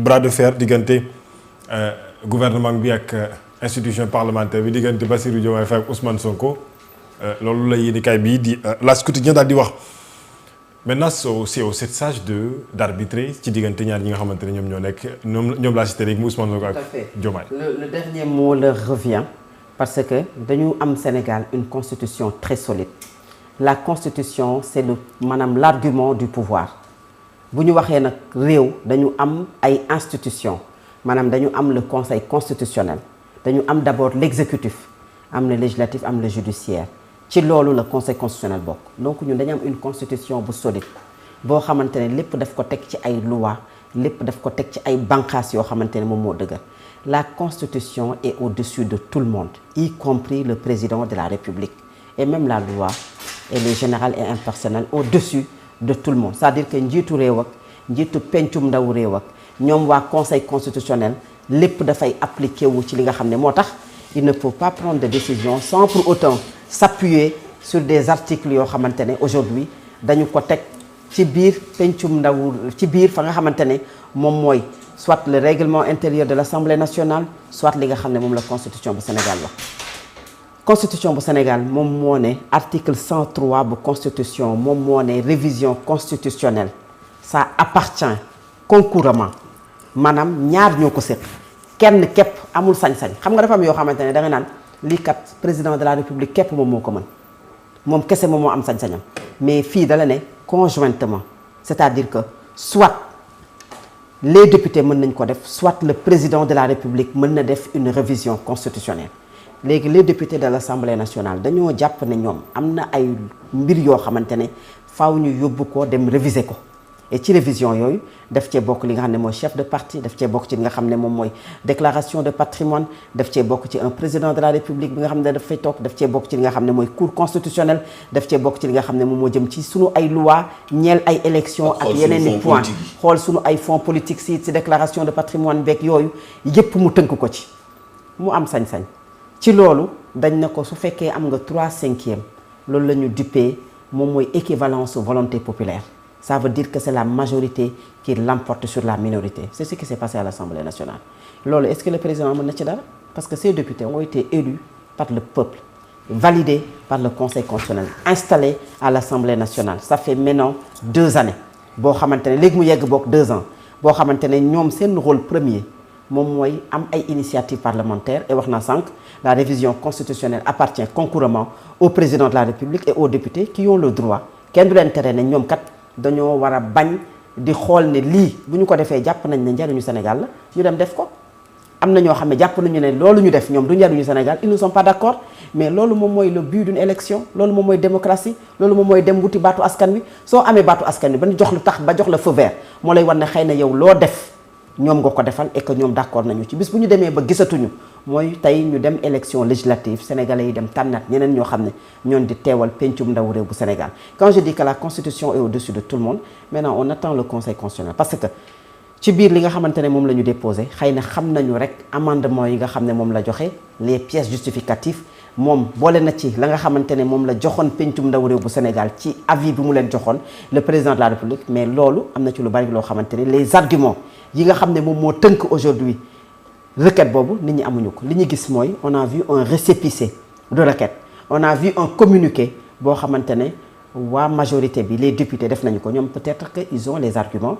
bras de fer diggante gouvernement bi ak institution parlementaire bi diggante Bassirou Diomaye Faye ak Ousmane Sonko loolu la yéenekaay bii di L'As Quotidien daal di wax. Maintenant c'est au sept sages d'arbitrer ci diggante ñaar ñi nga xamante ne ñoom ñoo nekk ñoom laa cité léegi mu Ousmane Sonko ak Diomaye. Le dernier mot leur revient parce que dañu am Sénégal une constitution très solide. La constitution c'est maanaam l'argument du pouvoir bu ñu waxee nag réew dañu am ay institutions maanaam dañu am le conseil constitutionnel dañu am d'abord l'exécutif am le législatif am le judiciaire. ci loolu la conseil constitutionnel bokk donc ñun dañu am une constitution bu solide boo xamante ne lépp daf ko teg ci ay loi lépp daf ko teg ci ay bànqaas yoo xamante ne moom moo dëgër la constitution est au-dessus de tout le monde y compris le président de la République et même la loi elle est générale et impersonnelle au-dessus de tout le monde c'est-à-dire que njiitu réew ak njiitu pencum ndaw réew ak ñoom waa conseil constitutionnel lépp dafay appliqué wu ci li nga xam ne moo tax il ne faut pas prendre de décision sans pour autant s'appuyer sur des articles yoo xamante ne aujourd'hui dañu ko teg ci biir pencum ndaw ci biir fa nga xamante ne moom mooy soit le règlement intérieur de l'Assemblée nationale soit li nga xam ne moom la constitution bu Sénégal la constitution bu Sénégal moom moo ne article 103 bu constitution moom moo ne révision constitutionnelle ça appartient concouramment maanaam ñaar ñoo ko séq kenn képp amul sañ-sañ xam nga dafa am yoo xamante ne da nga naan lii kat président de la République képp moom moo ko mën moom kese moom moo am sañ-sañam mais fii dala ne conjointement c'est-à-dire que soit les députés mën nañ ko def soit le président de la République mën na def une révision constitutionnelle léegi les députés de l'Assemblée nationale dañoo jàpp ne ñoom am na ay mbir yoo xamante ne faaw ñu yóbbu ko dem réviser ko et ci révision yooyu daf cee bokk li nga xam ne mooy chef de parti daf cee bokk ci li nga xam ne moom mooy déclaration de patrimoine daf cee bokk ci un président de la République bi nga xam ne daf fay toog daf cee bokk ci li nga xam ne mooy cour constitutionnelle daf cee bokk ci li nga xam ne moom moo jëm ci sunu ay loi ñeel ay élection ak yeneen i point xool sunu ay fonds politique si déclaration de patrimoine beeg yooyu yépp mu tënk ko ci mu am sañ-sañ ci loolu dañ na ko su fekkee am nga 3/5 loolu la ñu duppee moom mooy équivalence volonté populaire ça veut dire que c'est la majorité qui l'emporte sur la minorité c'est ce qui s'est passé à l'Assemblée nationale loolu est-ce que le président mën na ci dara parce que ces députés ont été élus par le peuple validés par le Conseil constitutionnel installés à l'Assemblée nationale ça fait maintenant 2 années boo xamante ne léegi mu yegg bokk 2 ans boo xamante ne ñoom seen rôle premier moom mooy am ay initiatives parlementaires et wax naa sànq la révision constitutionnelle appartient concouramment au président de la République et aux députés qui ont le droit kenn du leen tere ne ñoom kat dañoo war a bañ di xool ne lii bu ñu ko defee jàpp nañ ne njariñu Sénégal la ñu dem def ko am na ñoo xam ne jàpp nañu ne loolu ñu def ñoom du njariñu Sénégal ils ne sont pas d'accord mais loolu moom mooy le but d'une élection loolu moom mooy démocratie loolu moom mooy dem wuti baatu askan wi soo amee baatu askan wi ba ñu jox lu tax ba jox la feu vert moo lay war ne xëy na yow loo def ñoom nga ko defal et que ñoom d'accord nañu ci bis bu ñu demee ba gisatuñu mooy tey ñu dem élection législative sénégalais yi dem tànnaat ñeneen ñoo xam ne ñoon di teewal pencum ndaw réew bu Sénégal quand je dis que la constitution est au-dessus de tout le monde maintenant on attend le conseil constitutionnel parce que ci biir li nga xamante ne moom la ñu déposé xëy na xam nañu rek amendement yi nga xam ne moom la joxe les pièces justificatives moom boole na ci la nga xamante ne moom la joxoon pencum ndaw réew bu Sénégal ci avis bi mu leen joxoon le président de la République mais loolu am na ci lu bari loo xamante ne les arguments yi nga xam ne moom moo tënk aujourd'hui requête boobu nit ñi amuñu ko li ñu gis mooy on a vu un récépissé de requête on a vu un communiqué boo xamante ne waa majorité bi les députés def nañu ko ñoom peut-être que ils ont les arguments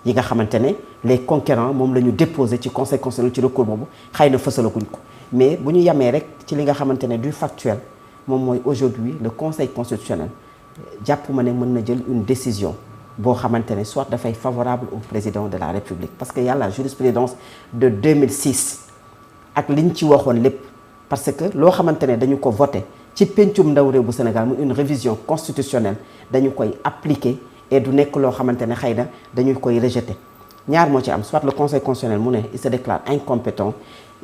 yi nga xamante ne les conquérants moom la ñu déposé ci conseil constitutionnel ci recours boobu xëy na fësalaguñ ko mais bu ñu yamee rek ci li nga xamante ne du factuel moom mooy aujourd'hui le conseil constitutionnel jàpp ma ne mën na jël une décision boo xamante ne soit dafay favorable au président de la République parce que y a la jurisprudence de 2006 ak liñ ci waxoon lépp parce que loo xamante ne dañu ko voté ci pencum ndaw réew bu Sénégal mu une révision constitutionnelle dañu koy appliquer et du nekk loo xamante ne xëy na dañu koy rejeter ñaar moo ci am soit le conseil constitutionnel mu ne il se déclare incompétent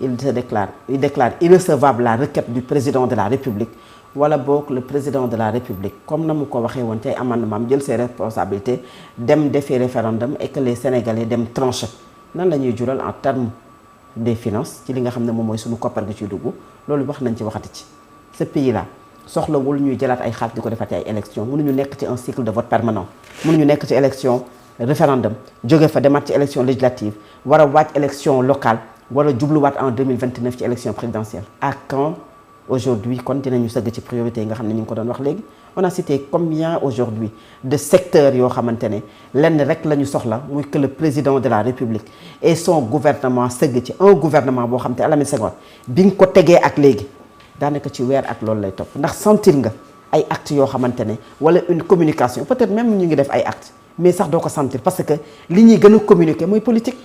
il déclare irrecevable la requête du président de la République wala boog le président de la République comme na mu ko waxee woon tey amendement am jël ses responsabilités dem defi référendum et que les Sénégalais dem trancher nan la ñuy jural en termes des finances ci li nga xam ne moom mooy suñu koppar gi ciy dugg loolu wax nañ ci waxati ci ce pays là soxlawul ñuy jëlaat ay xaalis di ko defati ay élections mënuñu nekk ci un cycle de vote permanent mënuñu nekk ci élection référendum jóge fa demaat ci élection législative war a waaj élection locale war a jubluwaat en 2029 ci élection présidentielle. À quand aujourd'hui kon dinañu sëgg ci priorité yi nga xam ne ñu ngi ko doon wax léegi. On a cité combien aujourd'hui de secteurs yoo xamante ne lenn rek la ñu soxla muy que le président de la République et son gouvernement sëgg ci un gouvernement boo xam te Alamine Senghor bi nga ko tegee ak léegi daanaka ci weer ak loolu lay topp ndax sentir nga ay actes yoo xamante ne wala une communication peut-être même ñu ngi def ay actes mais sax doo ko sentir parce que li ñuy gën a communiquer mooy politique.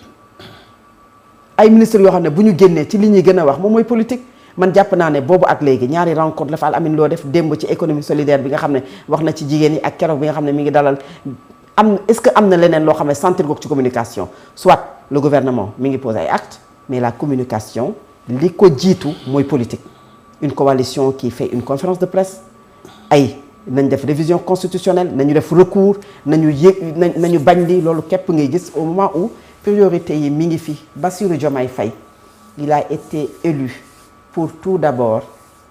ay ministres yoo xam ne bu ñu génnee ci li ñuy gën a wax moom mooy politique. Man jàpp naa ne boobu ak léegi ñaari rencontre la fa Alamine loo def démb ci économie solidaire bi nga xam ne wax na ci jigéen ñi ak keroog bi nga xam ne mi ngi dalal est-ce que am na leneen loo xam ne sentir ko ci communication soit le gouvernement mi ngi pose ay actes mais la communication li ko jiitu mooy politique. Une coalition qui fait une conférence de presse ay nañ def révision constitutionnelle nañu def recours nañu nañu bañ li loolu képp ngay gis au moment où priorité yi mi ngi fi. Bassirou Diomaye Faye il a été élu pour tout d'abord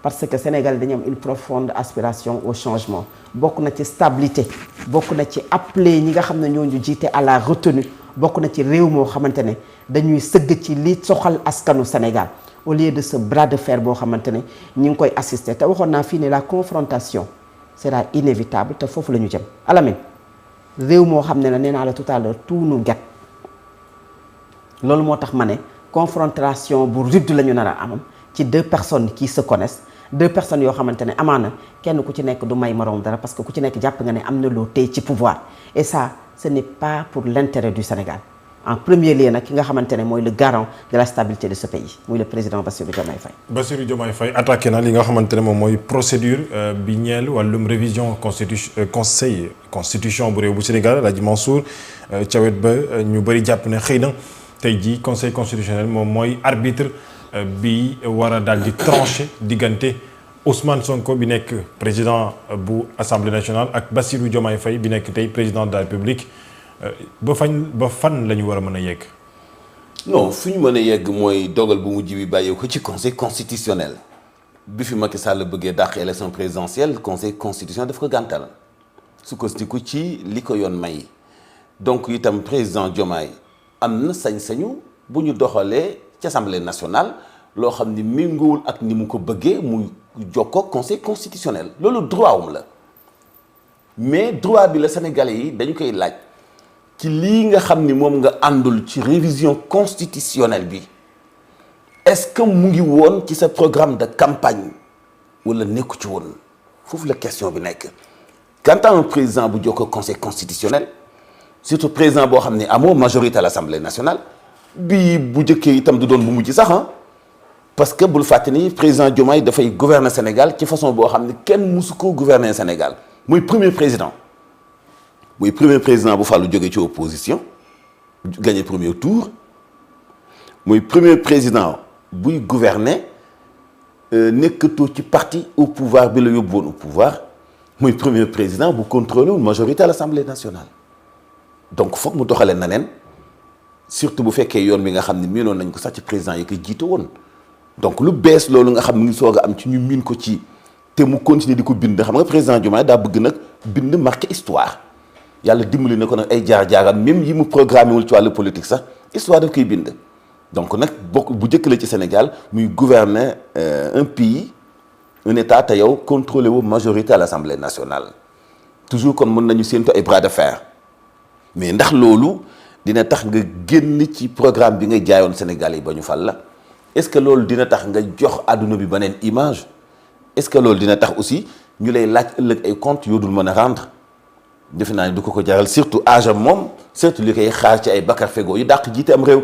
parce que Sénégal dañu am une profonde aspiration au changement bokk na ci stabilité bokk na ci appeler ñi nga xam ne ñoo ñu jiite à la retenue bokk na ci réew moo xamante ne dañuy sëgg ci li soxal askanu Sénégal au lieu de ce bras de fer boo xamante ne ñi ngi koy assister te waxoon naa fii ne la confrontation sera inévitable te foofu la ñu jëm. Alamine réew moo xam ne la nee naa la tout à l'heure tout nous guette loolu moo tax ma ne confrontation bu rude la ñu nar a am ci deux personnes qui se connaissent deux personnes yoo xamante ne amaana kenn ku ci nekk du may moroom dara parce que ku ci nekk jàpp nga ne am na loo tey ci pouvoir et ça ce n'est pas pour l'intérêt du Sénégal. En premier lieu nag ki nga xamante ne mooy le garant de la stabilité de ce pays muy le président Bassirou Diomaye Faye. Bassirou Diomaye Faye attaqué na li nga xamante ne moom mooy procédure bi ñeel wàllum révision constitution bu réew bu Sénégal Hadji Mansour ca wet ba ñu bëri jàpp ne xëy na tey jii conseil constitutionnel moom mooy arbitre bi war a daal di trancher diggante Ousmane Sonko bi nekk président bu assemblée nationale ak Bassirou Diomaye Faye bi nekk tey président de la République. ba fan la ñu war a mën a yegg. non fu ñu mën a yegg mooy dogal bu mujj bi bàyyee ko ci conseil constitutionnel bi fi Macky Sall bëggee dàq élection présidentielle conseil constitutionnel daf ko gàntal sukkandiku ci li ko yoon may donc itam président Diomaye am na sañ-sañu bu ñu doxalee ci assemblée nationale loo xam ni méngoowul ak ni mu ko bëggee muy jokkoo conseil constitutionnel loolu droit wum la mais droit bi la Sénégalais yi dañu koy laaj. ci lii nga xam ni moom nga àndul ci révision constitutionnelle bi est-ce que mu ngi woon ci sa programme de campagne wala nekku ci woon foofu la question bi nekk. quant à un président bu jokkoo conseil constitutionnel surtout président boo xam ne amoo majorité à l'Assemblée nationale bii bu jëkkee itam du doon bu mujj sax parce que bul fàtte ni président Diomaye dafay gouverner Sénégal ci façon boo xam ne kenn musu ko gouverner Sénégal mooy premier président. muy premier président bu fàllu jóge ci opposition gagné premier tour muy premier président buy gouverner nekkatoo ci parti au pouvoir bi la yóbbuwoon au pouvoir muy premier président bu contrôlé une majorité à l'Assemblée nationale donc foog mu doxalee na leen surtout bu fekkee yoon bi nga xam ne miinoon nañ ko sax ci président yi koy jiite woon donc lu bees loolu nga xam ne ngi soog a am ci ñu miin ko ci te mu continuer di ko bind xam nga président Diomaye daa bëgg nag bind marqué histoire yàlla dimbali na ko nag ay jaar-jaaram même yi mu programmé wul ci wàllu politique sax histoire daf koy bind donc nag bokk bu njëkk la ci Sénégal muy gouverner un pays un état te yow contrôlé wu majorité à l'Assemblée nationale toujours kon mën nañu séentu ay bras de fer mais ndax loolu dina tax nga génn ci programme bi nga jaayoon Sénégal yi ba ñu fal la est-ce que loolu dina tax nga jox àdduna bi beneen image est-ce que loolu dina tax aussi ñu lay laaj ëllëg ay comptes yoo dul mën a rendre defe naa ne du ko jaral surtout âge am moom surtout li koy xaar ci ay Bakar Fego yu dàq jiite am réew